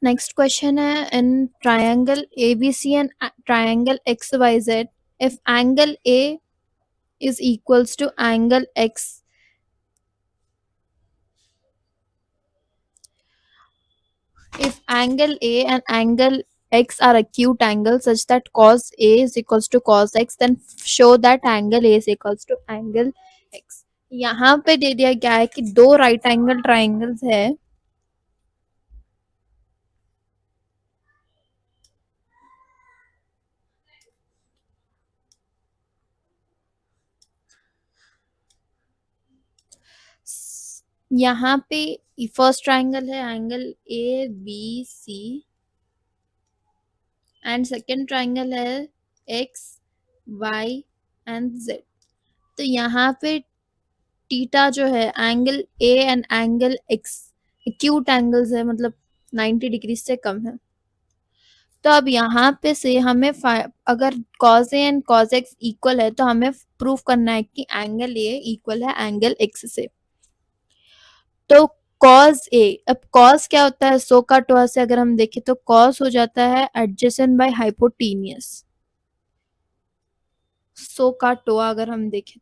Next question है, in triangle ABC and triangle XYZ, if angle A is equals to angle X, if angle A and angle X are acute angles such that cos A is equals to cos X, then show that angle A is equals to angle X. यहाँ पे दे दिया गया है कि दो right angle triangles है, यहाँ पे फर्स्ट ट्राइंगल है angle ABC and second triangle है XY एंड Z. तो यहाँ पे थीटा जो है angle A and angle X acute angles है, मतलब 90 डिग्री से कम है. तो अब यहाँ पे से हमें अगर cos A and cos X equal है तो हमें प्रूफ करना है कि एंगल A इक्वल है एंगल X से. तो cos A, अब cos क्या होता है, सो का टोआ से अगर हम देखें तो cos हो जाता है एडजेसेंट बाय हाइपोटेनियस. सो का टोआ अगर हम देखें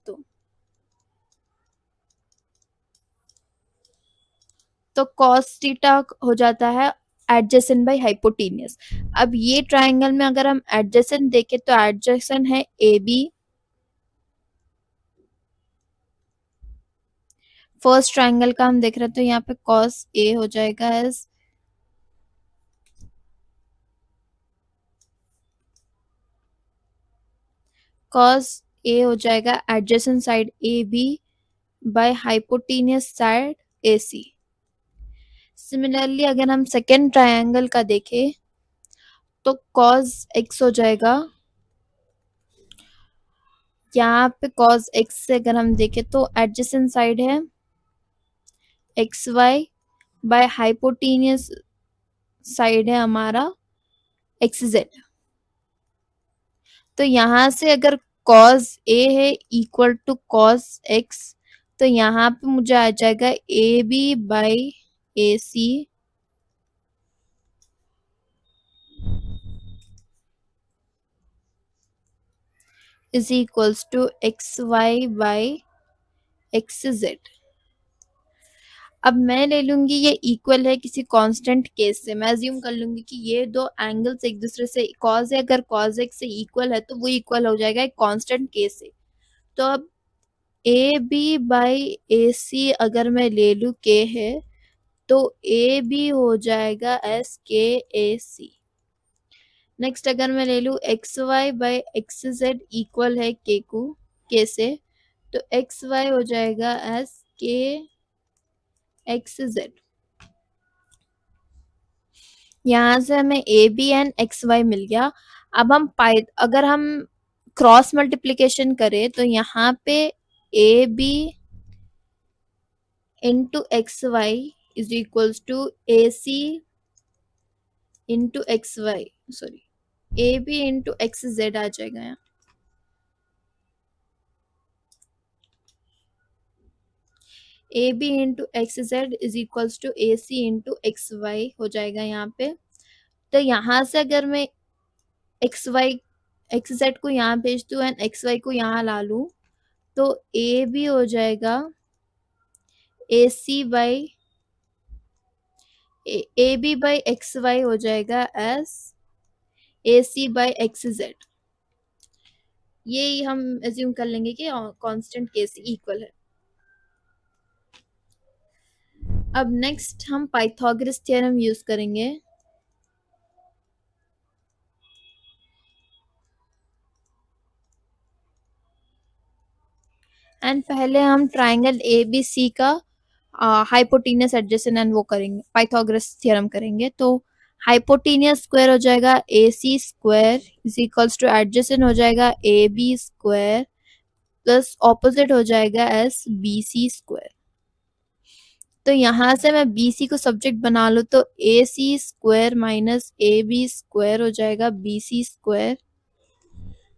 तो cos थीटा हो जाता है एडजेसेंट बाय हाइपोटेनियस. अब ये ट्राइंगल में अगर हम एडजेसेंट देखें तो एडजेसेंट है AB. फर्स्ट ट्राइंगल का हम देख रहे हैं तो यहाँ पे cos A हो जाएगा एज cos A हो जाएगा adjacent side AB by hypotenuse side AC. Similarly अगर हम सेकेंड ट्राइंगल का देखें तो cos X हो जाएगा, यहाँ पे cos X से अगर हम देखें तो एडजेसेंट साइड है XY बाय हाइपोटेनियस साइड है हमारा XZ. तो यहाँ से अगर cos A है इक्वल टू cos X, तो यहाँ पे मुझे आ जाएगा AB by AC is equals to XY by XZ. अब मैं ले लूंगी ये इक्वल है किसी कांस्टेंट केस से. मैं अज्यूम कर लूंगी कि ये दो एंगल्स एक दूसरे से cos है, अगर cos X से इक्वल है तो वो इक्वल हो जाएगा एक कांस्टेंट केस से. तो अब AB बाई AC अगर मैं ले लूँ K है तो AB हो जाएगा SKAC. नेक्स्ट अगर मैं ले लूँ XY बाई XZ इक्वल है K से, तो XY हो जाएगा SKXZ. यहाँ से हमें AB एंड XY मिल गया. अब हम अगर हम क्रॉस मल्टीप्लिकेशन करें तो यहाँ पे AB into XY is equals to AC into XY, sorry AB into XZ आ जाएगा यहाँ. AB into XZ is equals to AC into XY हो जाएगा यहाँ पे. तो यहाँ से अगर मैं XZ को यहाँ भेज दूँ एंड XY को यहाँ ला लूँ तो AB हो जाएगा AC by AB by XY हो जाएगा एस AC बाई XZ. ये हम एज्यूम कर लेंगे कि कांस्टेंट केस इक्वल है. अब नेक्स्ट हम पाइथागोरस थ्योरम यूज करेंगे. एंड पहले हम ट्राइंगल ABC का हाइपोटेनियस एडजेसेंट एंड वो करेंगे, पाइथागोरस थ्योरम करेंगे. तो हाइपोटेनियस स्क्वायर हो जाएगा AC square is equals to adjacent हो जाएगा AB स्क्वायर प्लस ऑपोजिट हो जाएगा BC स्क्वायर. तो यहाँ से मैं BC को सब्जेक्ट बना लूँ तो AC square minus AB square हो जाएगा BC स्क्वायर.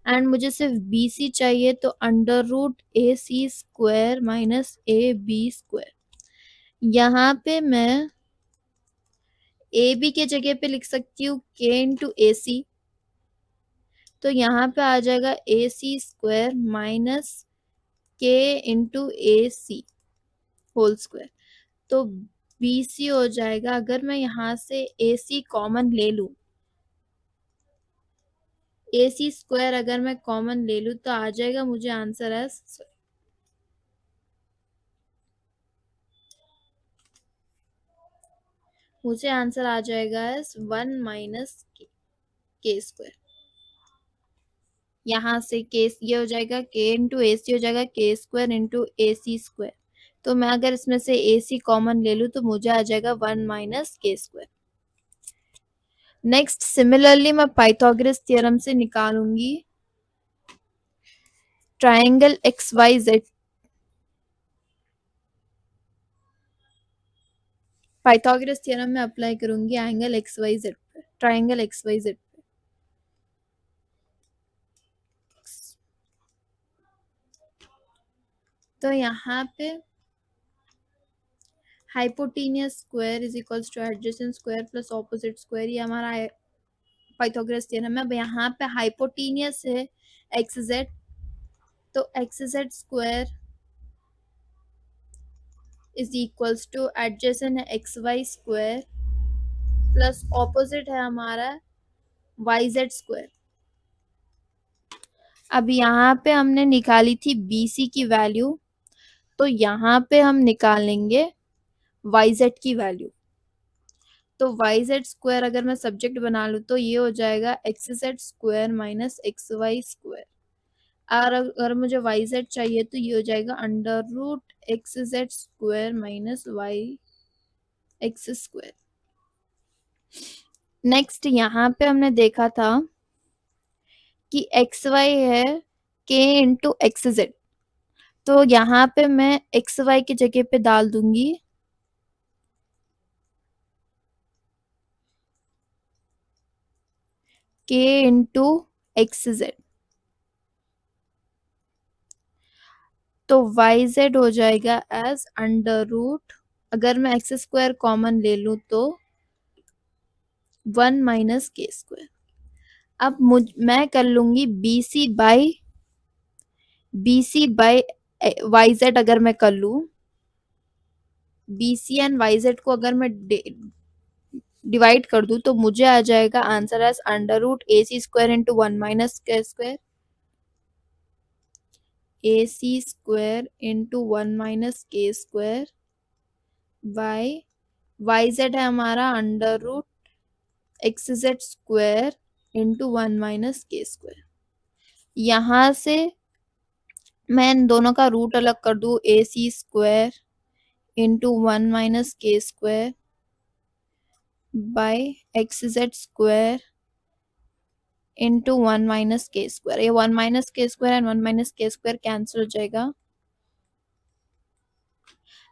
एंड मुझे सिर्फ BC चाहिए तो under root AC square minus AB square. यहाँ पे मैं ए बी के जगह पे लिख सकती हूँ k इंटू ए सी, तो यहाँ पे आ जाएगा ए C square minus k into ए सी होल स्क्वायर। तो बी सी हो जाएगा, अगर मैं यहाँ से ए सी कॉमन ले लूँ, ए सी स्क्वायर अगर मैं कॉमन ले लूँ तो आ जाएगा मुझे आंसर एज, मुझे आंसर आ जाएगा एज 1 माइनस के स्क्वायर। यहाँ से केस ये हो जाएगा k इंटू ए सी हो जाएगा के स्क्वायर इंटू ए सी स्क्वायर। तो मैं अगर इसमें से ए सी कॉमन ले लूँ तो मुझे आ जाएगा 1 माइनस के स्क्वायर। नेक्स्ट सिमिलरली मैं पाइथागोरस थ्योरम से निकालूंगी triangle x Y z. Pythagoras theorem में अप्लाई करूंगी एंगल एक्स वाई जेड पे, ट्राइंगल एक्स वाई जेड पे। तो यहाँ पे hypotenuse square is equals to adjacent square plus opposite square, ये हमारा पाइथागोरस थ्योरम है। अब यहाँ पे हाइपोटेनियस है एक्स जेड, तो x Z square is equals to adjacent है x Y square plus opposite है हमारा वाई जेड स्क्वायर। अब यहाँ पे हमने निकाली थी बी सी की वैल्यू, तो यहाँ पे हम निकालेंगे वाई जेड की वैल्यू। तो वाई जेड स्क्वायर अगर मैं सब्जेक्ट बना लूँ तो ये हो जाएगा X Z square minus X Y square, और अगर मुझे वाई जेड चाहिए तो ये हो जाएगा under root X Z square minus Y X square. Next यहाँ पे हमने देखा था कि एक्स वाई है के इंटू एक्स जेड, तो यहाँ पे मैं एक्स वाई की जगह पे डाल दूंगी के इंटू एक्स जेड, तो वाई जेड हो जाएगा एज अंडर रूट, अगर मैं एक्स स्क्वायर कॉमन ले लूँ तो 1 माइनस के स्क्वायर। अब मैं कर लूंगी B C by Y Z, अगर मैं कर लूँ B C and Y Z को अगर मैं डिवाइड कर दूं तो मुझे आ जाएगा answer as under root A C square into 1 minus के square, A C square into 1 minus के स्क्वायर बाई वाई जेड है हमारा under root X Z square into 1 minus के स्क्वायर। यहाँ से मैं इन दोनों का रूट अलग कर दूं, A C square into 1 minus के square by X Z square into 1 minus के स्क्वायर। ये 1 माइनस के स्क्वायर एंड 1 माइनस के स्क्वायर कैंसिल हो जाएगा,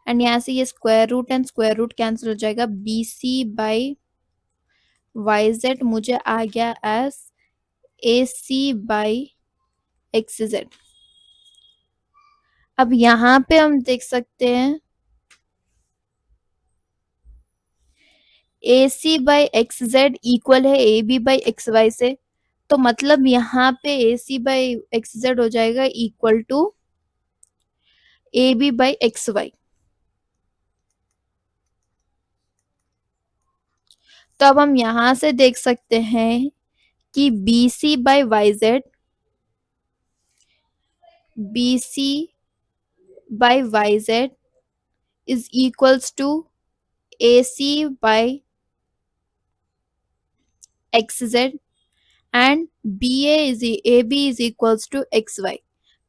एंड यहाँ से ये square root and square root cancel हो जाएगा। B C by Y Z मुझे आ गया as A C by X Z. अब यहाँ पे हम देख सकते हैं A C by X Z equal है A B by X Y से, तो मतलब यहाँ पे A C by X Z हो जाएगा equal to A B by X Y. तो अब हम यहाँ से देख सकते हैं कि B C by Y Z, B C by Y Z is equals to A C by X Z and A B is equals to X Y.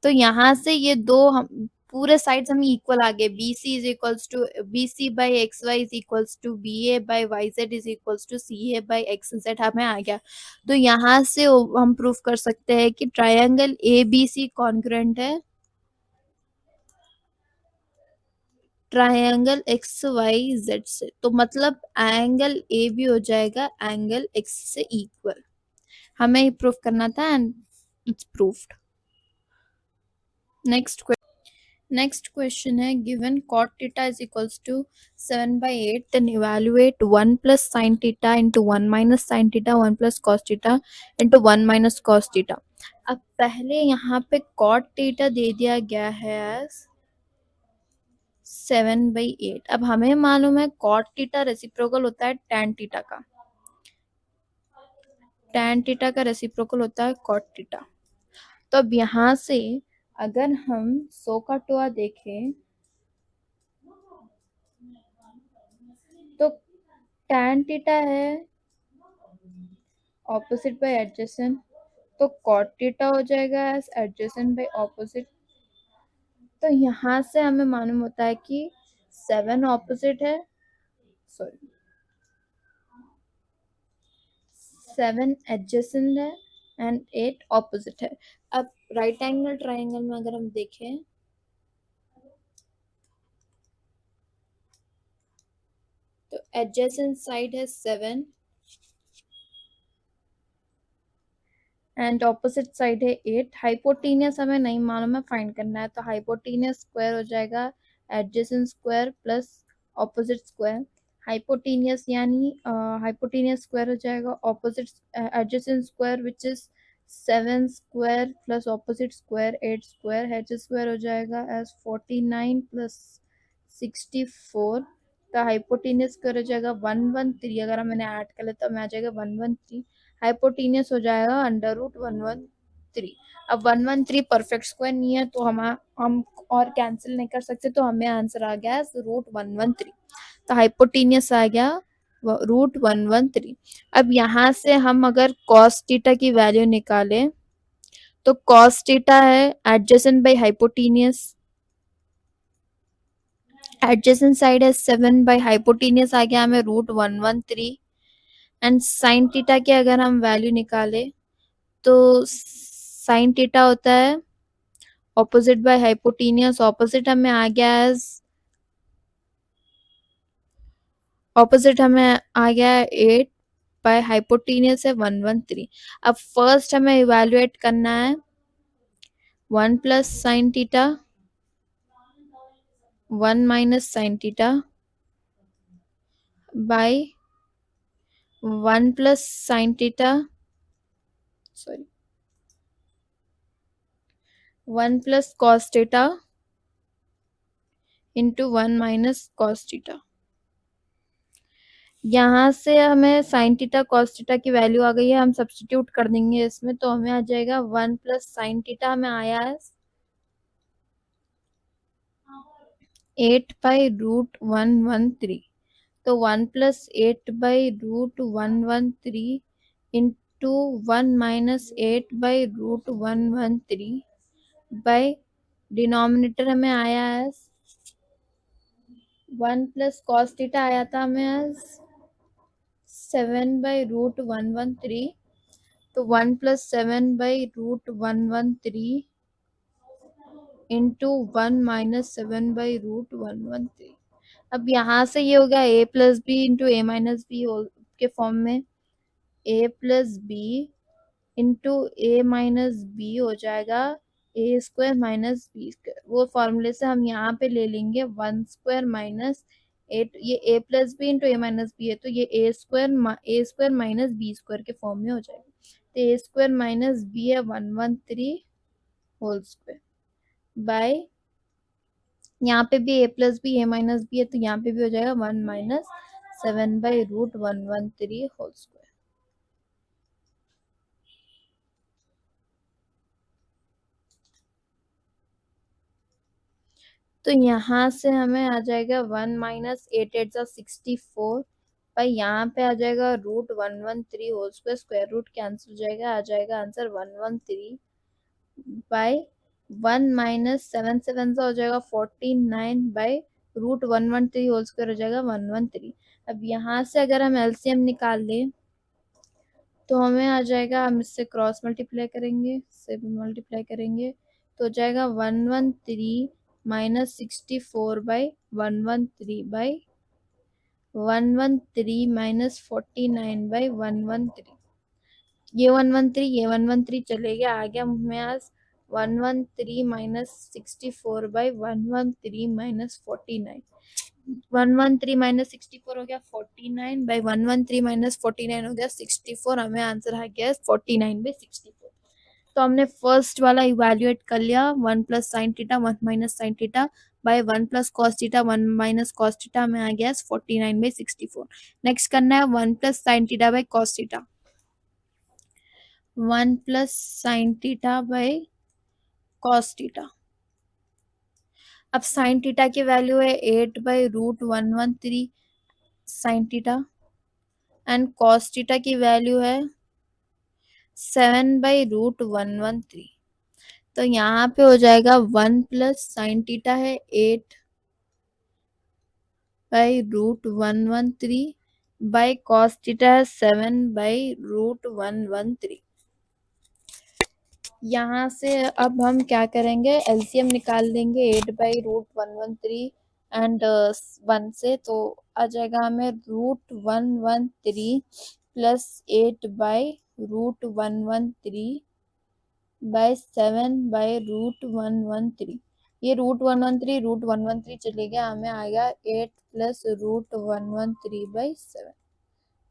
तो यहाँ से ये दो हम पूरे साइड्स हमें इक्वल आ गए, B C is equals to B C by X Y is equals to B A by Y Z is equals to C A by X Z हमें आ गया। तो यहाँ से हम प्रूफ कर सकते हैं कि triangle A B C congruent है ट्रायंगल एक्स वाई जेड से, तो मतलब एंगल ए बी हो जाएगा एंगल एक्स से इक्वल। हमें ही प्रूफ करना था and it's proofed. Next question, next question है given cot theta is equals to 7/8 then evaluate 1 plus sin theta into 1 minus sin theta 1 plus cos theta into 1 minus cos theta। अब पहले यहाँ पे cot theta दे दिया गया है as 7/8। अब हमें मालूम है cot theta रेसिप्रोकल होता है tan theta का, tan theta का रेसिप्रोकल होता है cot theta। तो अब यहाँ से अगर हम 100 का टोआ देखें तो tan थीटा है ऑपोजिट बाय एडजेसेंट, तो cot थीटा हो जाएगा एज एडजेसेंट बाय ऑपोजिट। तो यहाँ से हमें मालूम होता है कि 7 ऑपोजिट है, सॉरी 7 एडजेसेंट है एंड 8 ऑपोजिट है। अब राइट एंगल ट्राइंगल में अगर हम देखें तो एडजेसेंट साइड है 7 एंड ऑपोजिट साइड है 8। हाइपोटेनियस हमें नहीं मालूम है, फाइंड करना है। तो हाइपोटेनियस स्क्वायर हो जाएगा adjacent square plus opposite square. Hypotenuse यानी हाइपोटेनियस स्क्वायर हो जाएगा opposite adjacent square which is 7 square plus opposite square 8 square. H square हो जाएगा एज 49 प्लस 64। तो हाइपोटेनियस स्क्वायर हो जाएगा 113। अगर मैंने ऐड कर लेता तो मैं आ जाएगा 113। हाइपोटेनियस हो जाएगा अंडर रूट 113। अब 113 परफेक्ट स्क्वायर नहीं है तो हम और कैंसिल नहीं कर सकते, तो हमें आंसर आ गया रूट 113। तो हाइपोटेनियस आ गया रूट 113। अब यहाँ से हम अगर cos थीटा की वैल्यू निकालें तो cos थीटा है adjacent by hypotenuse, adjacent side है 7 बाय हाइपोटेनियस आ गया हमें रूट 113। एंड साइन थीटा की अगर हम वैल्यू निकाले तो साइन थीटा होता है ऑपोजिट बाय हाइपोटेनियस। ऑपोजिट हमें आ गया एज ऑपोजिट हमें आ गया 8 बाय हाइपोटेनियस है 113। अब फर्स्ट हमें इवेल्युएट करना है 1 plus sine theta 1 minus sign theta bye 1 plus sine theta, sorry 1 plus cos theta into 1 minus cos theta. यहाँ से हमें साइन थीटा कॉस थीटा की वैल्यू आ गई है, हम सब्स्टिट्यूट कर देंगे इसमें तो हमें आ जाएगा 1 प्लस साइन थीटा हमें आया है 8 बाई रूट 113। तो 1 plus 8 by root 113 into 1 minus 8 by root 113 by denominator हमें आया है 1 प्लस कॉस थीटा आया था हमें 7 बाई रूट 113। तो 1 plus 7 by root 113 into 1 minus 7 by root 113। अब यहाँ से ये हो गया a plus b into a minus b के फॉर्म में, a plus b into a minus b हो जाएगा a square minus b square. वो फॉर्मूले से हम यहाँ पे ले लेंगे 1 स्क्वायर माइनस 8। ये a plus b into a minus b है तो ये a square minus b square के फॉर्म में हो जाएगा। तो ए स्क्वायर माइनस बी है 113 होल स्क्वायर बाय यहाँ पे भी a plus b a minus b है तो यहाँ पे भी हो जाएगा 1 minus 7 by root 113 whole square. तो यहाँ से हमें आ जाएगा 1 माइनस 8 8 64 भाई यहाँ पे आ जाएगा root 113 whole square, square root cancel हो जाएगा, आ जाएगा आंसर 113 बाय 1 माइनस 7 7 हो जाएगा 49 बाय रूट 113 होल स्क्वायर हो जाएगा 113। अब यहाँ से अगर हम एलसीएम निकाल लें तो हमें आ जाएगा, हम इससे क्रॉस मल्टीप्लाई करेंगे, इससे भी मल्टीप्लाई करेंगे तो हो जाएगा 113 माइनस 64 बाई 113 माइनस 49 बाई 113। ये 113 चले गया, आ गया हमें आज 113 minus 64 by 113 minus 49. 113 minus 64 हो गया 49 by 113 minus 49 हो गया 64. हमें आंसर आ गया 49 by 64. तो हमने फर्स्ट वाला इवेल्युएट कर लिया. 1 plus sine theta 1 minus sign theta bye 1 plus cos theta 1 minus cos theta में आ गया 49 बाई 64. नेक्स्ट करना है 1 plus sine theta by cos theta. 1 plus sine theta by cos theta. अब साइन थीटा की value है 8 by root 113 sine theta and cos theta की value है 7 by root 113. तो यहाँ पे हो जाएगा 1 प्लस साइन थीटा है 8 by root 113 by cos theta है 7 बाई रूट 113. यहाँ से अब हम क्या करेंगे, एलसीएम निकाल देंगे 8 बाई रूट 113 एंड 1 से. तो आ जाएगा हमें root 113 plus 8 by root 113 by 7 by root 113. ये रूट 113 चले गया, हमें आ गया 8 प्लस रूट 113 बाई 7.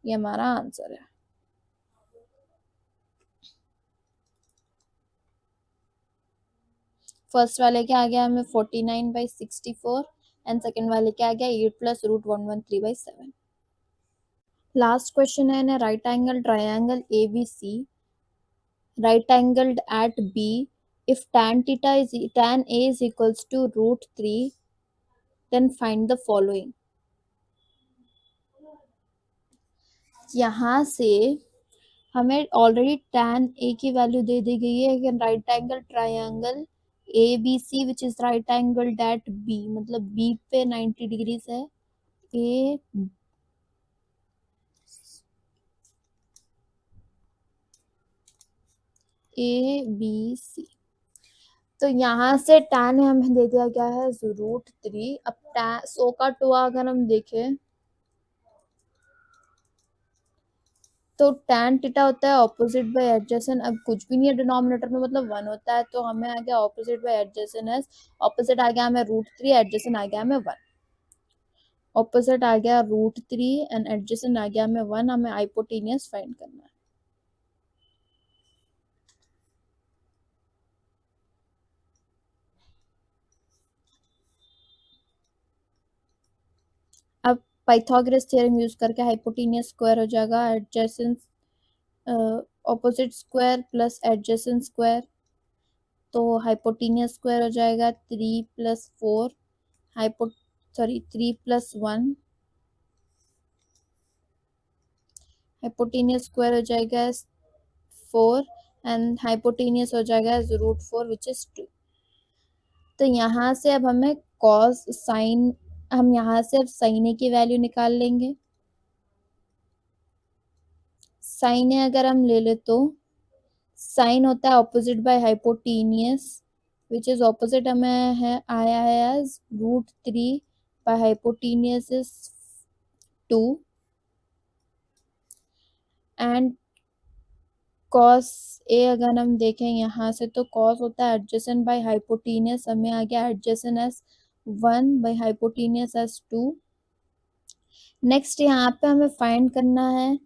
ये हमारा आंसर है. फर्स्ट वाले के आ गया हमें 49 बाई 64 एंड सेकेंड वाले के आ गया 8 plus root 113 by 7. Last question है ना, right angle triangle ABC right angled at B if tan A is equals to root 3, then find the following. यहाँ से हमें ऑलरेडी tan A की वैल्यू दे दी गई है कि right angle triangle ABC which is right angle at B, मतलब B पे 90 डिग्रीज है. ABC. तो यहाँ से tan हमें दे दिया गया है रूट 3. अब tan 100 का 2 अगर हम देखें तो tan थीटा होता है ऑपोजिट बाय एडजेसेंट. अब कुछ भी नहीं है डिनोमिनेटर में, मतलब 1 होता है. तो हमें आ गया opposite by adjacent is. Opposite आ गया हमें रूट 3, एडजेसेंट आ गया हमें 1. ऑपोजिट आ गया रूट 3 एंड एडजेसेंट आ गया हमें 1. हमें हाइपोटेनियस फाइंड करना है. अब पाइथागोरस थ्योरम यूज करके हाइपोटेनियस स्क्वायर हो जाएगा adjacent opposite square plus adjacent square. तो हाइपोटेनियस स्क्वायर हो जाएगा 3 प्लस 4 3 प्लस 1. हाइपोटेनियस स्क्वायर हो जाएगा 4 एंड हाइपोटेनियस हो जाएगा रूट 4 विच इज 2. तो यहाँ से अब हमें कॉस साइन, हम यहाँ से अब साइन ए की वैल्यू निकाल लेंगे. साइन ए अगर हम ले ले तो साइन होता है opposite by hypotenuse which is opposite हमें है आया है as root 3 by hypotenuse is 2 and cos a अगर हम देखें यहाँ से तो कॉस होता है एडजेसेंट बाय हाइपोटेनियस. हमें आ गया adjacent S 1 by hypotenuse S 2. Next यहाँ पे हमें फाइंड करना है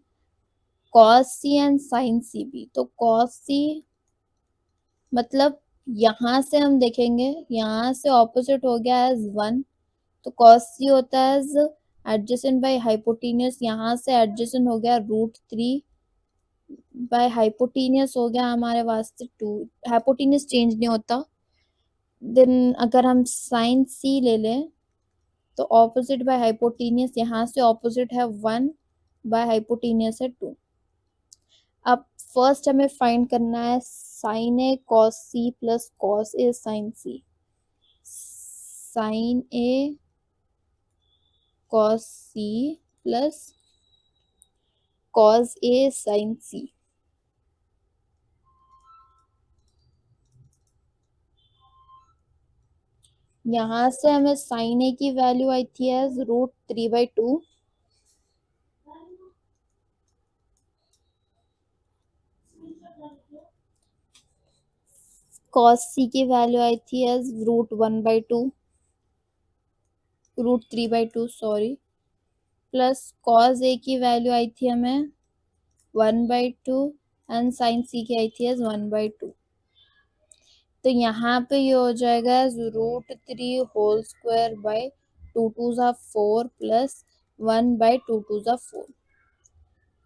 कॉस सी एंड साइन सी भी. तो कॉस सी मतलब यहाँ से हम देखेंगे, यहाँ से ऑपोजिट हो गया एज 1. तो कॉस सी होता है एज एडजेसेंट बाय हाइपोटेनियस. यहाँ से एडजेसेंट हो गया रूट 3 बाय हाइपोटेनियस हो गया हमारे वास्ते 2. हाइपोटेनियस चेंज नहीं होता. देन अगर हम साइन सी ले लें तो ऑपोजिट बाय हाइपोटेनियस, यहाँ से ऑपोजिट है 1 बाय हाइपोटेनियस है 2. अब फर्स्ट हमें फाइंड करना है sine A cos C plus cos A sine C. Sine A cos C plus cos A sine C. यहाँ से हमें साइन ए की वैल्यू आई थी एज रूट 3/2. cos c की वैल्यू आई थी एज √1/2, √3/2 सॉरी, प्लस cos a की वैल्यू आई थी हमें 1/2 एंड sin c की आई थी एज 1/2। तो यहाँ पे ये हो जाएगा √3 होल स्क्वायर बाई 2 × 4 प्लस 1/2 × 4।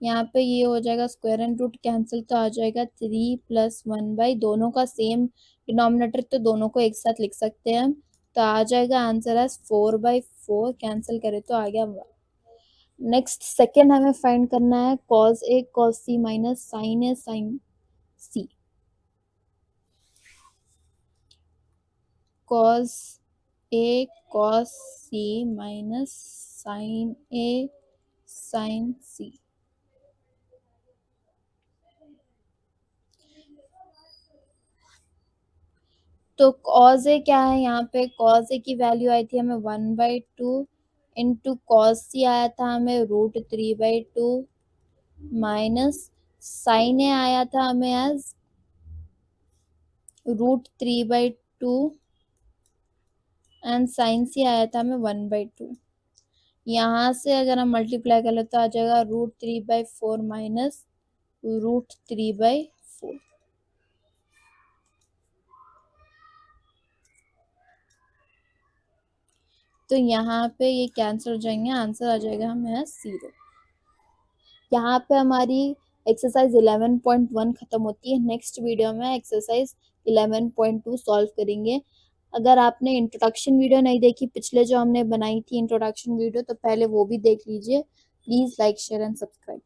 यहाँ पे ये हो जाएगा स्क्वायर एंड रूट कैंसिल, तो आ जाएगा 3 + 1/, दोनों का सेम डिनोमिनेटर तो दोनों को एक साथ लिख सकते हैं हम, तो आ जाएगा आंसर एज 4/4, कैंसिल करें तो आ गया 1। नेक्स्ट सेकेंड हमें फाइंड करना है cos a cos c minus sin a sin c। cos a cos c minus sin a sin c। तो cos a क्या है, यहाँ पे cos a की वैल्यू आई थी हमें 1/2 इंटू cos c आया था हमें √3/2 माइनस sin a आया था हमें एज √3/2 एंड sin c आया था हमें 1/2। यहाँ से अगर हम मल्टीप्लाई कर ले तो आ जाएगा √3/4 माइनस √3/4। तो यहाँ पे ये कैंसिल हो जाएंगे, आंसर आ जाएगा हमें 0। यहाँ पे हमारी एक्सरसाइज 11.1 खत्म होती है। नेक्स्ट वीडियो में एक्सरसाइज 11.2 सॉल्व करेंगे। अगर आपने इंट्रोडक्शन वीडियो नहीं देखी, पिछले जो हमने बनाई थी इंट्रोडक्शन वीडियो, तो पहले वो भी देख लीजिए। Please like share and subscribe.